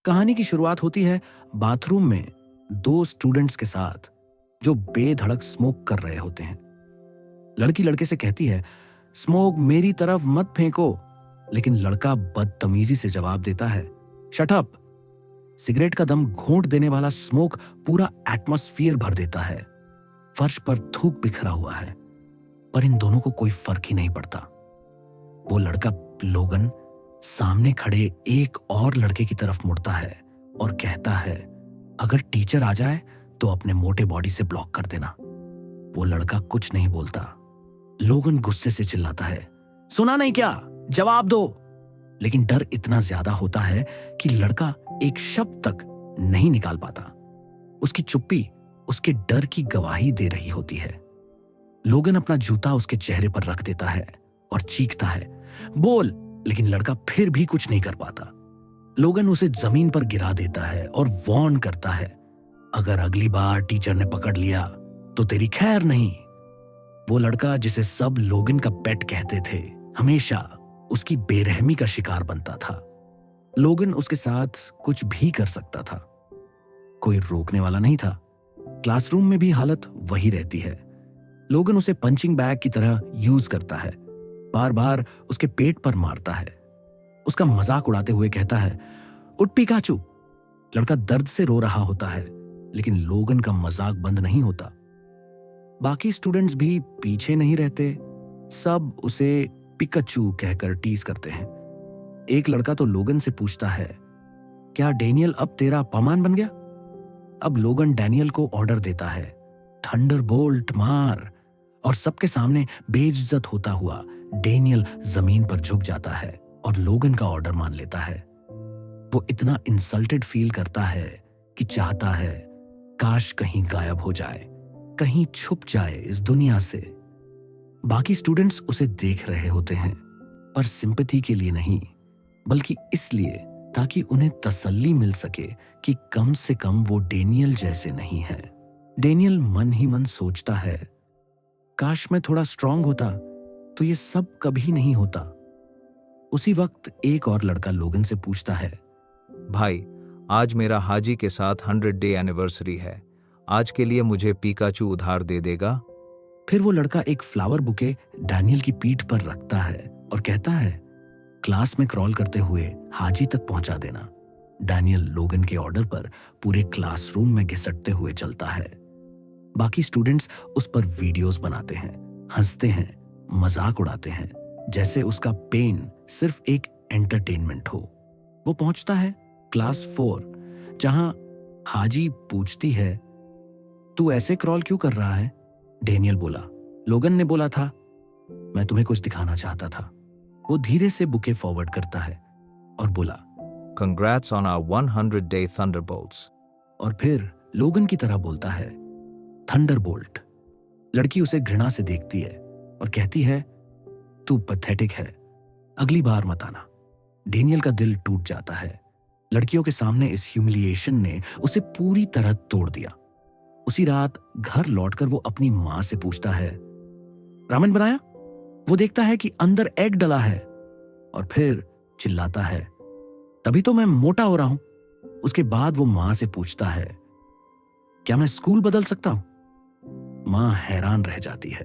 कहानी की शुरुआत होती है बाथरूम में दो स्टूडेंट्स के साथ जो बेधड़क स्मोक कर रहे होते हैं। लड़की लड़के से कहती है, स्मोक मेरी तरफ मत फेंको, लेकिन लड़का बदतमीजी से जवाब देता है, शट अप। सिगरेट का दम घोंट देने वाला स्मोक पूरा एटमॉस्फेयर भर देता है। फर्श पर थूक बिखरा हुआ है, पर इन दोनों को कोई फर्क ही नहीं पड़ता। वो लड़का लोगन सामने खड़े एक और लड़के की तरफ मुड़ता है और कहता है, अगर टीचर आ जाए तो अपने मोटे बॉडी से ब्लॉक कर देना। वो लड़का कुछ नहीं बोलता। लोगन गुस्से से चिल्लाता है, सुना नहीं क्या, जवाब दो। लेकिन डर इतना ज्यादा होता है कि लड़का एक शब्द तक नहीं निकाल पाता। उसकी चुप्पी उसके डर की गवाही दे रही होती है। लोगन अपना जूता उसके चेहरे पर रख देता है और चीखता है, बोल। लेकिन लड़का फिर भी कुछ नहीं कर पाता। लोगन उसे जमीन पर गिरा देता है और वार्न करता है, अगर अगली बार टीचर ने पकड़ लिया तो तेरी खैर नहीं। वो लड़का जिसे सब लोगन का पेट कहते थे, हमेशा उसकी बेरहमी का शिकार बनता था। लोगन उसके साथ कुछ भी कर सकता था, कोई रोकने वाला नहीं था। क्लासरूम में भी हालत वही रहती है। लोगन उसे पंचिंग बैग की तरह यूज करता है, बार बार उसके पेट पर मारता है। उसका मजाक उड़ाते हुए कहता है, उठ पिकाचू। लड़का दर्द से रो रहा होता है, लेकिन लोगन का मजाक बंद नहीं होता। बाकी स्टूडेंट्स भी पीछे नहीं रहते, सब उसे पिकाचू कहकर टीज करते हैं। एक लड़का तो लोगन से पूछता है, क्या डैनियल अब तेरा अपमान बन गया? अब लोगन डैनियल को ऑर्डर देता है, थंडरबोल्ट मार। और सबके सामने बेइज्जत होता हुआ डैनियल जमीन पर झुक जाता है और लोगन का ऑर्डर मान लेता है। वो इतना इंसल्टेड फील करता है कि चाहता है काश कहीं गायब हो जाए, कहीं छुप जाए इस दुनिया से। बाकी स्टूडेंट्स उसे देख रहे होते हैं, पर सिंपैथी के लिए नहीं, बल्कि इसलिए ताकि उन्हें तसल्ली मिल सके कि कम से कम वो डैनियल जैसे नहीं है। डैनियल मन ही मन सोचता है, काश मैं थोड़ा स्ट्रांग होता तो ये सब कभी नहीं होता। उसी वक्त एक और लड़का लोगन से पूछता है, भाई, आज मेरा हाजी के साथ 100 डे एनिवर्सरी है, आज के लिए मुझे पिकाचू उधार दे देगा? फिर वो लड़का एक फ्लावर बुके डैनियल की पीठ पर रखता है और कहता है, क्लास में क्रॉल करते हुए हाजी तक पहुंचा देना। डैनियल लोगन के ऑर्डर पर पूरे क्लासरूम में घिसटते हुए चलता है। बाकी स्टूडेंट्स उस पर वीडियोस बनाते हैं, हंसते हैं, मजाक उड़ाते हैं, जैसे उसका पेन सिर्फ एक एंटरटेनमेंट हो। वो पहुंचता है क्लास 4, जहां हाजी पूछती है, तू ऐसे क्रॉल क्यों कर रहा है? डैनियल बोला, लोगन ने बोला था, मैं तुम्हें कुछ दिखाना चाहता था। वो धीरे से बुके फॉरवर्ड करता है और बोला, Congrats on our 100 day Thunderbolts. और फिर लोगन की तरह बोलता है, थंडरबोल्ट। लड़की उसे घृणा से देखती है और कहती है, तू पैथेटिक है, अगली बार मत आना। डैनियल का दिल टूट जाता है। लड़कियों के सामने इस ह्यूमिलिएशन ने उसे पूरी तरह तोड़ दिया। उसी रात घर लौटकर वो अपनी मां से पूछता है, रामेन बनाया? वो देखता है कि अंदर एग डला है और फिर चिल्लाता है, तभी तो मैं मोटा हो रहा हूं। उसके बाद वो मां से पूछता है, क्या मैं स्कूल बदल सकता हूं? मां हैरान रह जाती है।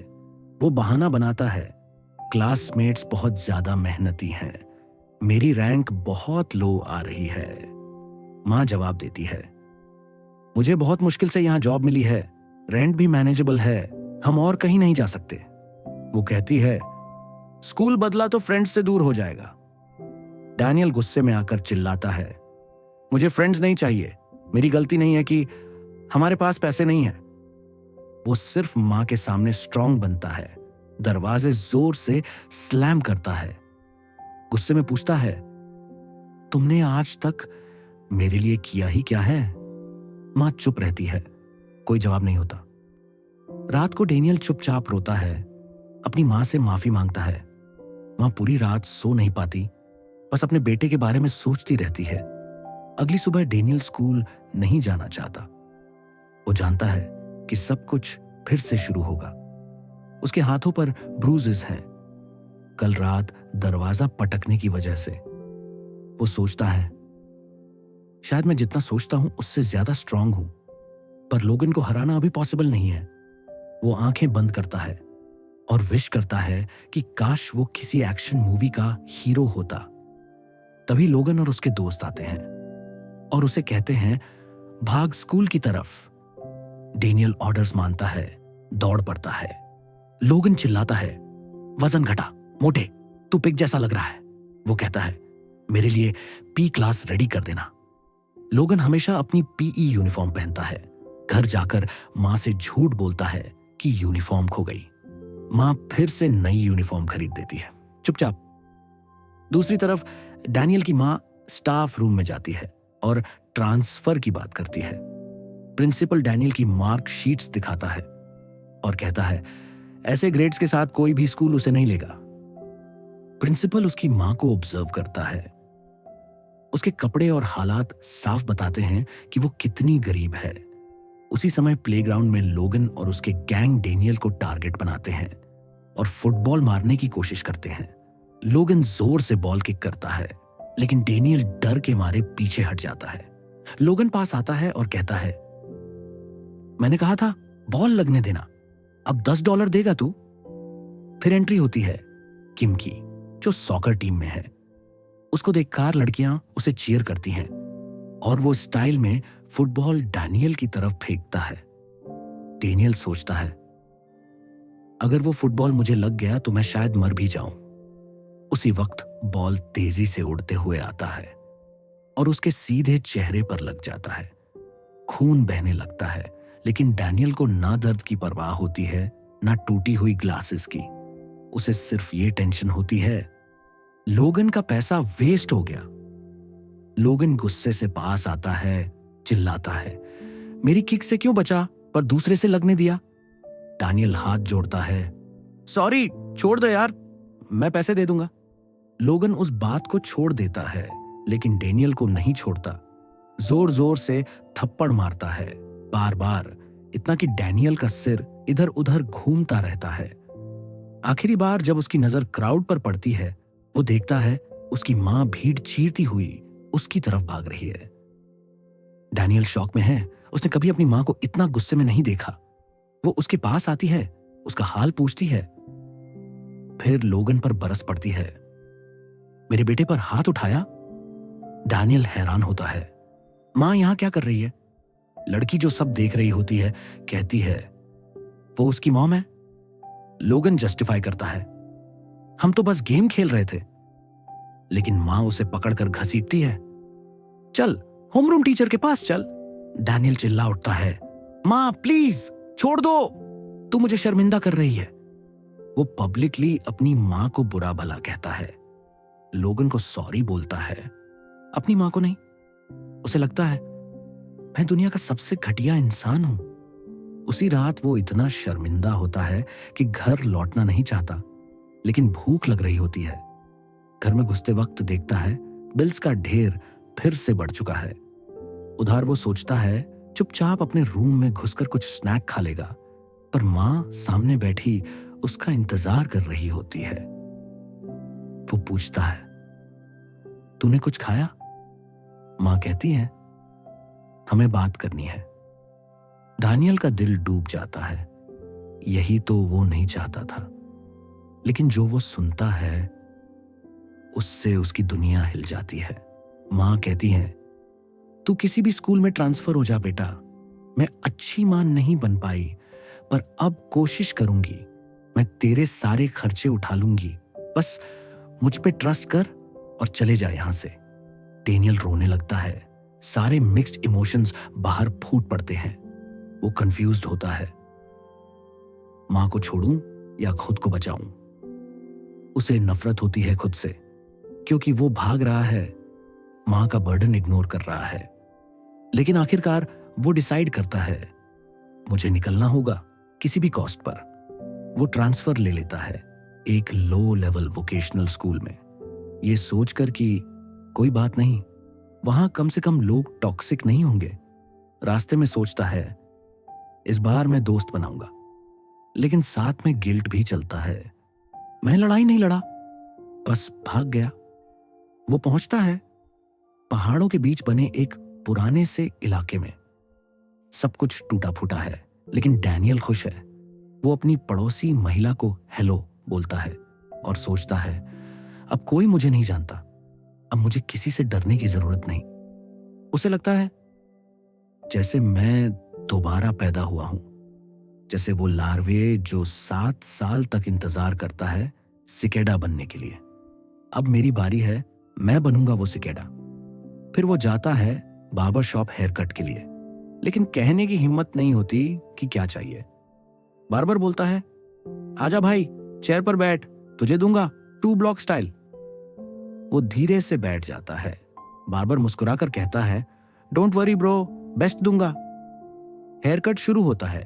वो बहाना बनाता है, क्लासमेट्स बहुत ज्यादा मेहनती हैं, मेरी रैंक बहुत लो आ रही है। मां जवाब देती है, मुझे बहुत मुश्किल से यहां जॉब मिली है, रेंट भी मैनेजेबल है, हम और कहीं नहीं जा सकते। वो कहती है, स्कूल बदला तो फ्रेंड्स से दूर हो जाएगा। डैनियल गुस्से में आकर चिल्लाता है, मुझे फ्रेंड्स नहीं चाहिए, मेरी गलती नहीं है कि हमारे पास पैसे नहीं है। वो सिर्फ मां के सामने स्ट्रांग बनता है, दरवाजे जोर से स्लैम करता है, गुस्से में पूछता है, तुमने आज तक मेरे लिए किया ही क्या है? मां चुप रहती है, कोई जवाब नहीं होता। रात को डैनियल चुपचाप रोता है, अपनी मां से माफी मांगता है। मां पूरी रात सो नहीं पाती, बस अपने बेटे के बारे में सोचती रहती है। अगली सुबह डैनियल स्कूल नहीं जाना चाहता। वो जानता है कि सब कुछ फिर से शुरू होगा। उसके हाथों पर ब्रूजेस हैं, कल रात दरवाजा पटकने की वजह से। वो सोचता है, शायद मैं जितना सोचता हूं उससे ज्यादा स्ट्रांग हूं, पर लोगन को हराना अभी पॉसिबल नहीं है। वो आंखें बंद करता है और विश करता है कि काश वो किसी एक्शन मूवी का हीरो होता। तभी लोगन और उसके दोस्त आते हैं और उसे कहते हैं, भाग स्कूल की तरफ। डेनियल ऑर्डर्स मानता है, दौड़ पड़ता है। लोगन चिल्लाता है, वजन घटा, मोटे, तू पिग जैसा लग रहा है। वो कहता है, मेरे लिए पी क्लास रेडी कर देना। लोगन हमेशा अपनी पीई यूनिफॉर्म पहनता है। घर जाकर मां से झूठ बोलता है कि यूनिफॉर्म खो गई। मां फिर से नई यूनिफॉर्म खरीद देती है, चुपचाप। दूसरी तरफ डैनियल की मां स्टाफ रूम में जाती है और ट्रांसफर की बात करती है। प्रिंसिपल डैनियल की मार्क शीट्स दिखाता है और कहता है, ऐसे ग्रेड्स के साथ कोई भी स्कूल उसे नहीं लेगा। प्रिंसिपल उसकी मां को ऑब्जर्व करता है। उसके कपड़े और हालात साफ बताते हैं कि वो कितनी गरीब है। उसी समय प्लेग्राउंड में लोगन और उसके गैंग डेनियल को टारगेट बनाते हैं और फुटबॉल मारने की कोशिश करते हैं। लोगन जोर से बॉल किक करता है, लेकिन डेनियल डर के मारे पीछे हट जाता है। लोगन पास आता है और कहता है, मैंने कहा था बॉल लगने देना, अब $10 देगा तू। फिर एंट्री होती है किम की, जो सॉकर टीम में है। उसको देखकर लड़कियां उसे चीयर करती हैं और वो स्टाइल में फुटबॉल डैनियल की तरफ फेंकता है। डेनियल सोचता है, अगर वो फुटबॉल मुझे लग गया तो मैं शायद मर भी जाऊं। उसी वक्त बॉल तेजी से उड़ते हुए आता है और उसके सीधे चेहरे पर लग जाता है। खून बहने लगता है, लेकिन डैनियल को ना दर्द की परवाह होती है, ना टूटी हुई ग्लासेस की। उसे सिर्फ ये टेंशन होती है, लोगन का पैसा वेस्ट हो गया। लोगन गुस्से से पास आता है, चिल्लाता है, मेरी किक से क्यों बचा पर दूसरे से लगने दिया। डैनियल हाथ जोड़ता है, सॉरी, छोड़ दो यार, मैं पैसे दे दूंगा। लोगन उस बात को छोड़ देता है, लेकिन डेनियल को नहीं छोड़ता। जोर जोर से थप्पड़ मारता है, बार बार, इतना कि डैनियल का सिर इधर उधर घूमता रहता है। आखिरी बार जब उसकी नजर क्राउड पर पड़ती है, वो देखता है उसकी मां भीड़ चीरती हुई उसकी तरफ भाग रही है। डैनियल शॉक में है, उसने कभी अपनी मां को इतना गुस्से में नहीं देखा। वो उसके पास आती है, उसका हाल पूछती है, फिर लोगन पर बरस पड़ती है। मेरे बेटे पर हाथ उठाया। डैनियल हैरान होता है, मां यहां क्या कर रही है। लड़की जो सब देख रही होती है कहती है, वो उसकी मॉम है। लोगन जस्टिफाई करता है, हम तो बस गेम खेल रहे थे। लेकिन मां उसे पकड़कर घसीटती है, चल होमरूम टीचर के पास चल। डैनियल चिल्ला उठता है, मां प्लीज छोड़ दो, तू मुझे शर्मिंदा कर रही है। वो पब्लिकली अपनी मां को बुरा भला कहता है। लोगन को सॉरी बोलता है, अपनी मां को नहीं। उसे लगता है, मैं दुनिया का सबसे घटिया इंसान हूं। उसी रात वो इतना शर्मिंदा होता है कि घर लौटना नहीं चाहता, लेकिन भूख लग रही होती है। घर में घुसते वक्त देखता है बिल्स का ढेर फिर से बढ़ चुका है। उधर वो सोचता है चुपचाप अपने रूम में घुसकर कुछ स्नैक खा लेगा, पर मां सामने बैठी उसका इंतजार कर रही होती है। वो पूछता है, तूने कुछ खाया? मां कहती है, हमें बात करनी है। डैनियल का दिल डूब जाता है। यही तो वो नहीं चाहता था, लेकिन जो वो सुनता है उससे उसकी दुनिया हिल जाती है। मां कहती है, तू किसी भी स्कूल में ट्रांसफर हो जा बेटा। मैं अच्छी मां नहीं बन पाई, पर अब कोशिश करूंगी। मैं तेरे सारे खर्चे उठा लूंगी, बस मुझ पे ट्रस्ट कर और चले जा यहां से। डेनियल रोने लगता है। सारे मिक्स्ड इमोशंस बाहर फूट पड़ते हैं। वो कंफ्यूज्ड होता है, मां को छोड़ूं या खुद को बचाऊं। उसे नफरत होती है खुद से, क्योंकि वो भाग रहा है, मां का बर्डन इग्नोर कर रहा है। लेकिन आखिरकार वो डिसाइड करता है, मुझे निकलना होगा किसी भी कॉस्ट पर। वो ट्रांसफर ले लेता है एक लो लेवल वोकेशनल स्कूल में, ये सोचकर कि कोई बात नहीं, वहां कम से कम लोग टॉक्सिक नहीं होंगे। रास्ते में सोचता है, इस बार मैं दोस्त बनाऊंगा, लेकिन साथ में गिल्ट भी चलता है। मैं लड़ाई नहीं लड़ा, बस भाग गया। वो पहुंचता है पहाड़ों के बीच बने एक पुराने से इलाके में सब कुछ टूटा फूटा है, लेकिन डैनियल खुश है। वो अपनी पड़ोसी महिला को हेलो बोलता है और सोचता है, अब कोई मुझे नहीं जानता, अब मुझे किसी से डरने की जरूरत नहीं। उसे लगता है जैसे मैं दोबारा पैदा हुआ हूं, जैसे वो लार्वे जो 7 साल तक इंतजार करता है सिकेडा बनने के लिए। अब मेरी बारी है, मैं बनूंगा वो सिकेडा। फिर वो जाता है बार्बर शॉप हेयर कट के लिए, लेकिन कहने की हिम्मत नहीं होती कि क्या चाहिए। बार्बर बोलता है, आजा भाई, चेयर पर बैठ, तुझे दूंगा 2 ब्लॉक स्टाइल। वो धीरे से बैठ जाता है। बार्बर मुस्कुराकर कहता है, डोंट वरी ब्रो, बेस्ट दूंगा। हेयर कट शुरू होता है।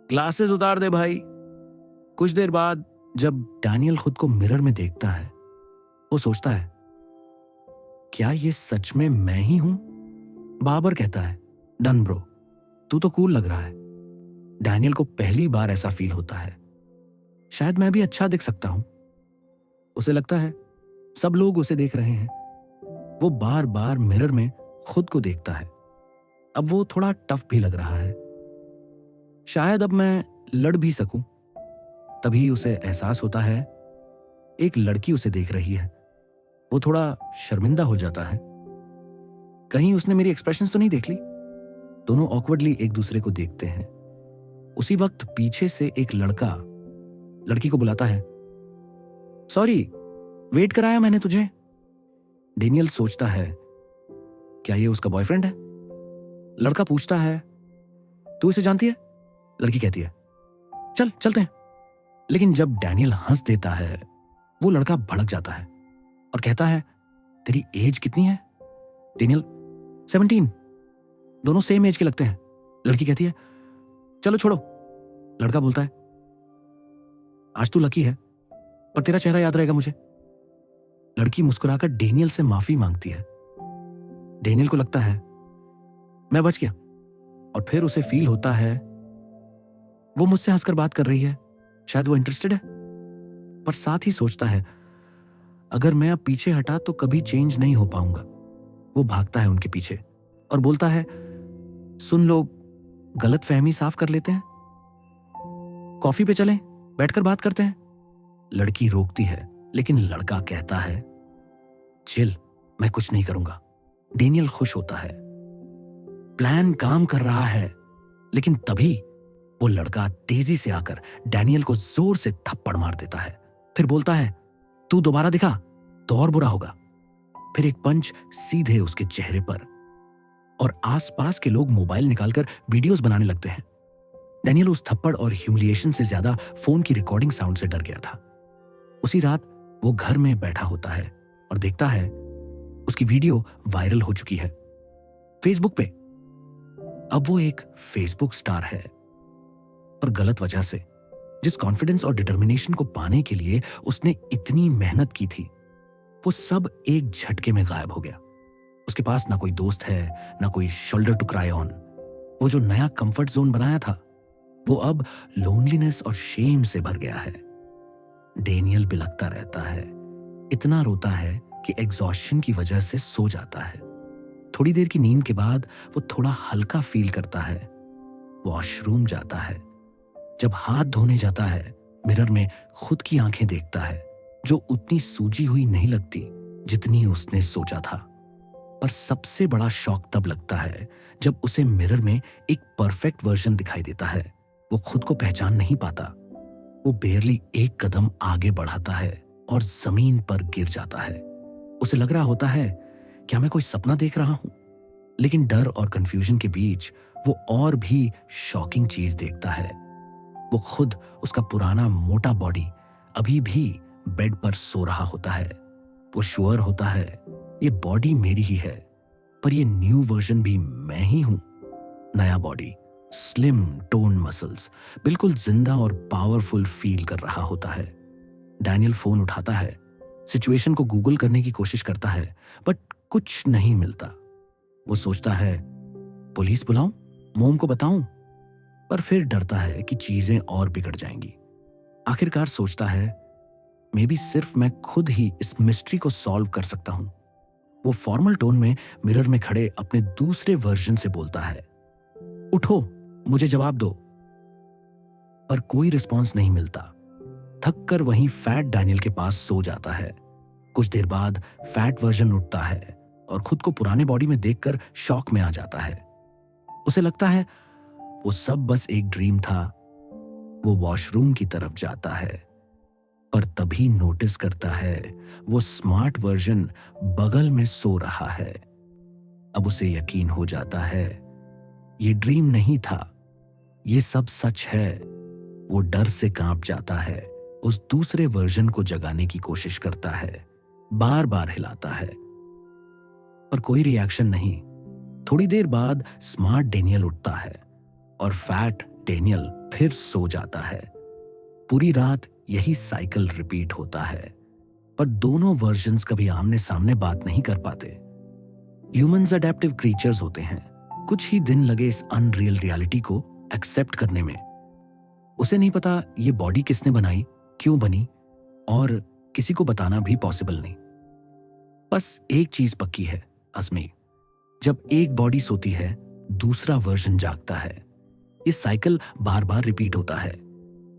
ग्लासेस उतार दे भाई। कुछ देर बाद जब डैनियल खुद को मिरर में देखता है, वो सोचता है, क्या ये सच में मैं ही हूं? बार्बर कहता है, डन ब्रो, तू तो कूल लग रहा है। डैनियल को पहली बार ऐसा फील होता है, शायद मैं भी अच्छा दिख सकता हूं। उसे लगता है सब लोग उसे देख रहे हैं। वो बार बार मिरर में खुद को देखता है। अब वो थोड़ा टफ भी लग रहा है। शायद अब मैं लड़ भी सकूं। तभी उसे एहसास होता है एक लड़की उसे देख रही है। वो थोड़ा शर्मिंदा हो जाता है। कहीं उसने मेरी एक्सप्रेशंस तो नहीं देख ली? दोनों ऑकवर्डली एक दूसरे को देखते हैं। उसी वक्त पीछे से एक लड़का लड़की को बुलाता है, सॉरी, वेट कराया मैंने तुझे। डेनियल सोचता है, क्या ये उसका बॉयफ्रेंड है? लड़का पूछता है, तू इसे जानती है? लड़की कहती है, चल चलते हैं। लेकिन जब डैनियल हंस देता है, वो लड़का भड़क जाता है और कहता है, तेरी एज कितनी है? डेनियल, 17। दोनों सेम एज के लगते हैं। लड़की कहती है, चलो छोड़ो। लड़का बोलता है, आज तू लकी है, पर तेरा चेहरा याद रहेगा मुझे। लड़की मुस्कुराकर डेनियल से माफी मांगती है। डेनियल को लगता है मैं बच गया, और फिर उसे फील होता है वो मुझसे हंसकर बात कर रही है, शायद वो इंटरेस्टेड है। पर साथ ही सोचता है अगर मैं अब पीछे हटा तो कभी चेंज नहीं हो पाऊंगा। वो भागता है उनके पीछे और बोलता है, सुन लोग, गलत फहमी साफ कर लेते हैं, कॉफी पे चलें, बैठकर बात करते हैं। लड़की रोकती है, लेकिन लड़का कहता है, चिल, मैं कुछ नहीं करूंगा। डेनियल खुश होता है, प्लान काम कर रहा है। लेकिन तभी वो लड़का तेजी से आकर डैनियल को जोर से थप्पड़ मार देता है। फिर बोलता है, तू दोबारा दिखा तो और बुरा होगा। फिर एक पंच सीधे उसके चेहरे पर, और आसपास के लोग मोबाइल निकालकर वीडियोस बनाने लगते हैं। डैनियल उस थप्पड़ और ह्यूमिलिएशन से ज्यादा फोन की रिकॉर्डिंग साउंड से डर गया था। उसी रात वो घर में बैठा होता है और देखता है उसकी वीडियो वायरल हो चुकी है फेसबुक पे। अब वो एक फेसबुक स्टार है, पर गलत वजह से। जिस कॉन्फिडेंस और डिटर्मिनेशन को पाने के लिए उसने इतनी मेहनत की थी, वो सब एक झटके में गायब हो गया। उसके पास ना कोई दोस्त है, ना कोई शोल्डर टू क्राई ऑन। वो जो नया कंफर्ट जोन बनाया था, वो अब लोनलीनेस और शेम से भर गया है। डेनियल बिलखता रहता है, इतना रोता है कि एग्जॉस्शन की वजह से सो जाता है। थोड़ी देर की नींद के बाद वो थोड़ा हल्का फील करता है। वॉशरूम जाता है। जब हाथ धोने जाता है, मिरर में खुद की आंखें देखता है, जो उतनी सूजी हुई नहीं लगती जितनी उसने सोचा था। पर सबसे बड़ा शॉक तब लगता है जब उसे मिरर में एक परफेक्ट वर्जन दिखाई देता है। वो खुद को पहचान नहीं पाता। वो बेयरली एक कदम आगे बढ़ाता है और जमीन पर गिर जाता है। उसे लग रहा होता है, क्या मैं कोई सपना देख रहा हूं? लेकिन डर और कंफ्यूजन के बीच वो और भी शॉकिंग चीज देखता है। वो खुद, उसका पुराना मोटा बॉडी अभी भी बेड पर सो रहा होता है। वो श्योर होता है ये बॉडी मेरी ही है, पर ये न्यू वर्जन भी मैं ही हूं। नया बॉडी, स्लिम टोन मसल्स, बिल्कुल जिंदा और पावरफुल फील कर रहा होता है। डैनियल फोन उठाता है, सिचुएशन को गूगल करने की कोशिश करता है, बट कुछ नहीं मिलता। वो सोचता है, पुलिस बुलाऊं, मोम को बताऊं, पर फिर डरता है कि चीजें और बिगड़ जाएंगी। आखिरकार सोचता है, मे बी सिर्फ मैं खुद ही इस मिस्ट्री को सॉल्व कर सकता हूं। वो फॉर्मल टोन में मिरर में खड़े अपने दूसरे वर्जन से बोलता है, उठो, मुझे जवाब दो। पर कोई रिस्पॉन्स नहीं मिलता। थक कर वहीं फैट डैनियल के पास सो जाता है। कुछ देर बाद फैट वर्जन उठता है और खुद को पुराने बॉडी में देखकर शॉक में आ जाता है। उसे लगता है वो सब बस एक ड्रीम था। वो वॉशरूम की तरफ जाता है, पर तभी नोटिस करता है वो स्मार्ट वर्जन बगल में सो रहा है। अब उसे यकीन हो जाता है ये ड्रीम नहीं था, ये सब सच है। वो डर से कांप जाता है, उस दूसरे वर्जन को जगाने की कोशिश करता है, बार बार हिलाता है, पर कोई रिएक्शन नहीं। थोड़ी देर बाद स्मार्ट डेनियल उठता है और फैट डेनियल फिर सो जाता है। पूरी रात यही साइकिल रिपीट होता है, पर दोनों वर्जन्स कभी आमने सामने बात नहीं कर पाते। ह्यूमंस अडेप्टिव क्रीचर्स होते हैं। कुछ ही दिन लगे इस अनरियल रियलिटी को एक्सेप्ट करने में। उसे नहीं पता ये बॉडी किसने बनाई, क्यों बनी, और किसी को बताना भी पॉसिबल नहीं। बस एक चीज पक्की है अज़मी, जब एक बॉडी सोती है दूसरा वर्जन जागता है। ये साइकिल बार बार रिपीट होता है।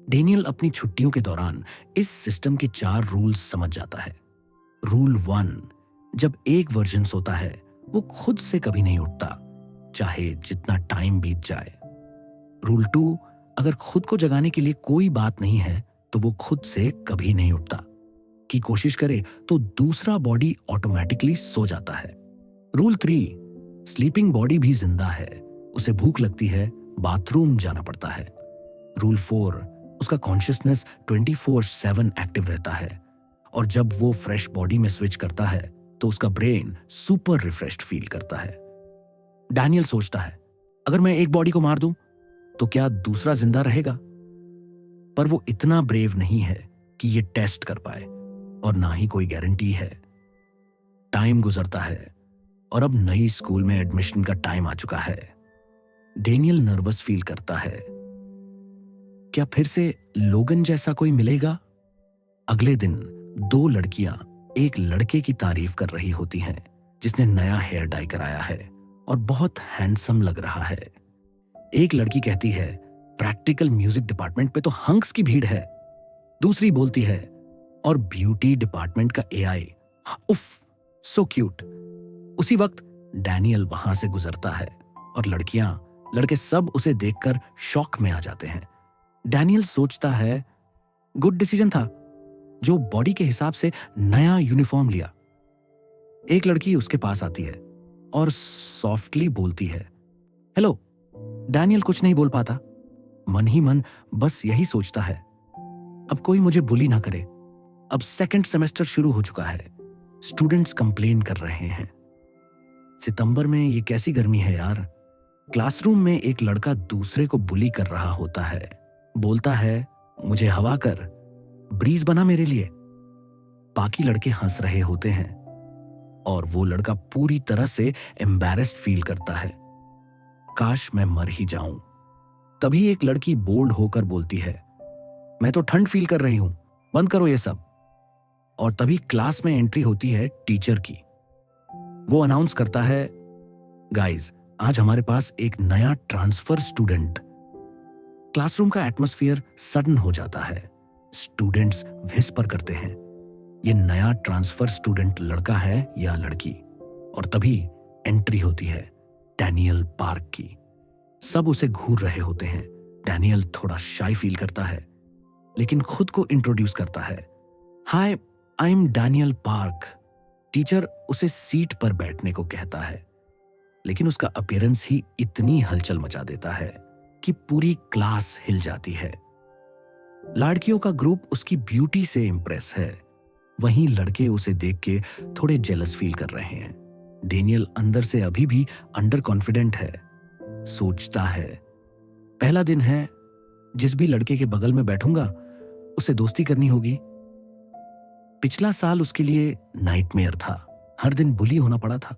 डेनियल अपनी छुट्टियों के दौरान इस सिस्टम के 4 रूल्स समझ जाता है। रूल 1, जब एक वर्जन सोता है वो खुद से कभी नहीं उठता, चाहे जितना टाइम बीत जाए। रूल 2, अगर खुद को जगाने के लिए कोई बात नहीं है तो वो खुद से कभी नहीं उठता। की कोशिश करे तो दूसरा बॉडी ऑटोमेटिकली सो जाता है। रूल 3, स्लीपिंग बॉडी भी जिंदा है, उसे भूख लगती है, बाथरूम जाना पड़ता है। रूल 4, उसका कॉन्शियसनेस 24/7 एक्टिव रहता है, और जब वो फ्रेश बॉडी में स्विच करता है तो उसका ब्रेन सुपर रिफ्रेश्ड फील करता है। डैनियल सोचता है, अगर मैं एक बॉडी को मार दूं तो क्या दूसरा जिंदा रहेगा? पर वो इतना ब्रेव नहीं है कि ये टेस्ट कर पाए, और ना ही कोई गारंटी है। टाइम गुजरता है और अब नई स्कूल में एडमिशन का टाइम आ चुका है। डेनियल नर्वस फील करता है। क्या फिर से लोगन जैसा कोई मिलेगा? अगले दिन 2 लड़कियां एक लड़के की तारीफ कर रही होती हैं जिसने नया हेयर डाई कराया है और बहुत हैंडसम लग रहा है। एक लड़की कहती है, प्रैक्टिकल म्यूजिक डिपार्टमेंट पे तो हंक्स की भीड़ है। दूसरी बोलती है, और ब्यूटी डिपार्टमेंट का एआई, उफ, सो क्यूट। उसी वक्त डैनियल वहां से गुजरता है और लड़कियां, लड़के सब उसे देखकर शॉक में आ जाते हैं। डैनियल सोचता है, गुड डिसीजन था जो बॉडी के हिसाब से नया यूनिफॉर्म लिया। एक लड़की उसके पास आती है और सॉफ्टली बोलती है, हेलो। डैनियल कुछ नहीं बोल पाता, मन ही मन बस यही सोचता है, अब कोई मुझे बुली ना करे। अब सेकंड सेमेस्टर शुरू हो चुका है, स्टूडेंट्स कंप्लेन कर रहे हैं। सितंबर में ये कैसी गर्मी है यार। क्लासरूम में एक लड़का दूसरे को बुली कर रहा होता है, बोलता है, मुझे हवा कर, ब्रीज बना मेरे लिए। बाकी लड़के हंस रहे होते हैं और वो लड़का पूरी तरह से एम्बैरेस्ड फील करता है, काश मैं मर ही जाऊं। तभी एक लड़की बोल्ड होकर बोलती है, मैं तो ठंड फील कर रही हूं, बंद करो ये सब। और तभी क्लास में एंट्री होती है टीचर की। वो अनाउंस करता है, गाइस, आज हमारे पास एक नया ट्रांसफर स्टूडेंट। क्लासरूम का एटमॉस्फेयर सडन हो जाता है। स्टूडेंट्स विस्पर करते हैं, ये नया ट्रांसफर स्टूडेंट लड़का है या लड़की? और तभी एंट्री होती है डैनियल पार्क की। सब उसे घूर रहे होते हैं। डैनियल थोड़ा शाई फील करता है, लेकिन खुद को इंट्रोड्यूस करता है, hi, I am Daniel Park. Teacher उसे सीट पर बैठने को कहता है, लेकिन उसका अपीयरेंस ही इतनी हलचल मचा देता है कि पूरी क्लास हिल जाती है। लड़कियों का ग्रुप उसकी ब्यूटी से इंप्रेस है, वहीं लड़के उसे देख के थोड़े जेलस फील कर रहे हैं। डेनियल अंदर से अभी भी अंडर कॉन्फिडेंट है। सोचता है, पहला दिन है, जिस भी लड़के के बगल में बैठूंगा उसे दोस्ती करनी होगी। पिछला साल उसके लिए नाइटमेयर था, हर दिन बुली होना पड़ा था।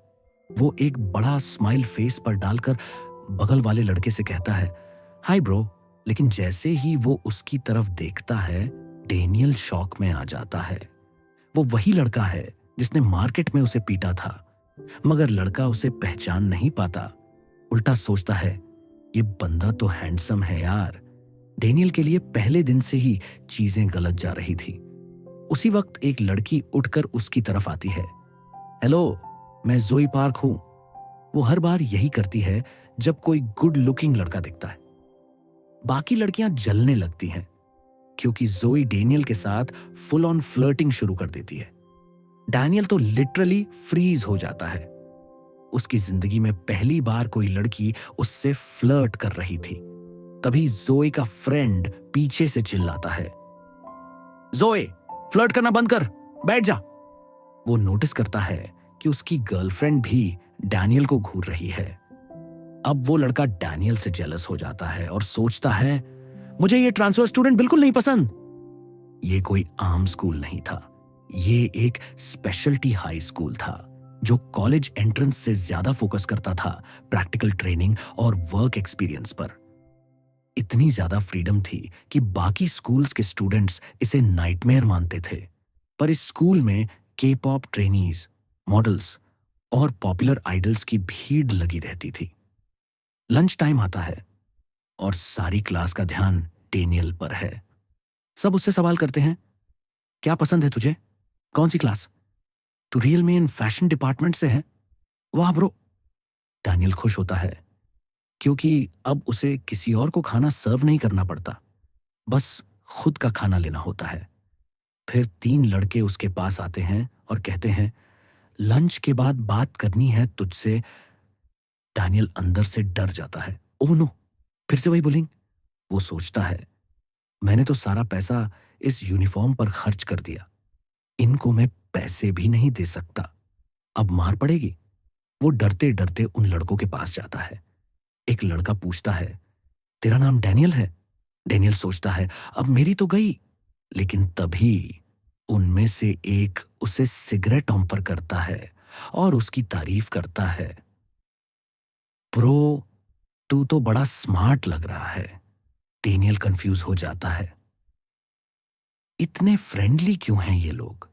वो एक बड़ा स्माइल फेस पर डालकर बगल वाले लड़के से कहता है, हाय ब्रो। लेकिन जैसे ही वो उसकी तरफ देखता है, डेनियल शॉक में आ जाता है। वो वही लड़का है जिसने मार्केट में उसे पीटा था, मगर लड़का उसे पहचान नहीं पाता। उल्टा सोचता है, ये बंदा तो हैंडसम है यार। डेनियल के लिए पहले दिन से ही चीजें गलत जा रही थी। उसी वक्त एक लड़की उठकर उसकी तरफ आती है। हेलो, मैं जोई पार्क हूं। वो हर बार यही करती है जब कोई गुड लुकिंग लड़का दिखता है। बाकी लड़कियां जलने लगती हैं क्योंकि जोई डेनियल के साथ फुल ऑन फ्लर्टिंग शुरू कर देती है। डैनियल तो लिटरली फ्रीज हो जाता है। उसकी जिंदगी में पहली बार कोई लड़की उससे फ्लर्ट कर रही थी। तभी जोए का फ्रेंड पीछे से चिल्लाता है, जोए, फ्लर्ट करना बंद कर, बैठ जा। वो नोटिस करता है कि उसकी गर्लफ्रेंड भी डैनियल को घूर रही है। अब वो लड़का डैनियल से जेलस हो जाता है और सोचता है, मुझे ये ट्रांसफर स्टूडेंट बिल्कुल नहीं पसंद। ये कोई आम स्कूल नहीं था, ये एक स्पेशलिटी हाई स्कूल था जो कॉलेज एंट्रेंस से ज्यादा फोकस करता था प्रैक्टिकल ट्रेनिंग और वर्क एक्सपीरियंस पर। इतनी ज्यादा फ्रीडम थी कि बाकी स्कूल्स के स्टूडेंट्स इसे नाइटमेयर मानते थे। पर इस स्कूल में के पॉप ट्रेनीज, मॉडल्स और पॉपुलर आइडल्स की भीड़ लगी रहती थी। लंच टाइम आता है और सारी क्लास का ध्यान डेनियल पर है। सब उससे सवाल करते हैं, क्या पसंद है तुझे, कौन सी क्लास, तू रियल में इन फैशन डिपार्टमेंट से है। वाह ब्रो। डैनियल खुश होता है क्योंकि अब उसे किसी और को खाना सर्व नहीं करना पड़ता, बस खुद का खाना लेना होता है। फिर 3 लड़के उसके पास आते हैं और कहते हैं, लंच के बाद बात करनी है तुझसे। डैनियल अंदर से डर जाता है। ओह नो, फिर से वही बुलिंग। वो सोचता है, मैंने तो सारा पैसा इस यूनिफॉर्म पर खर्च कर दिया, इनको मैं पैसे भी नहीं दे सकता, अब मार पड़ेगी। वो डरते डरते उन लड़कों के पास जाता है। एक लड़का पूछता है, तेरा नाम डैनियल है? डैनियल सोचता है, अब मेरी तो गई। लेकिन तभी उनमें से एक उसे सिगरेट ऑफर करता है और उसकी तारीफ करता है। प्रो, तू तो बड़ा स्मार्ट लग रहा है। डैनियल कंफ्यूज हो जाता है, इतने फ्रेंडली क्यों हैं ये लोग?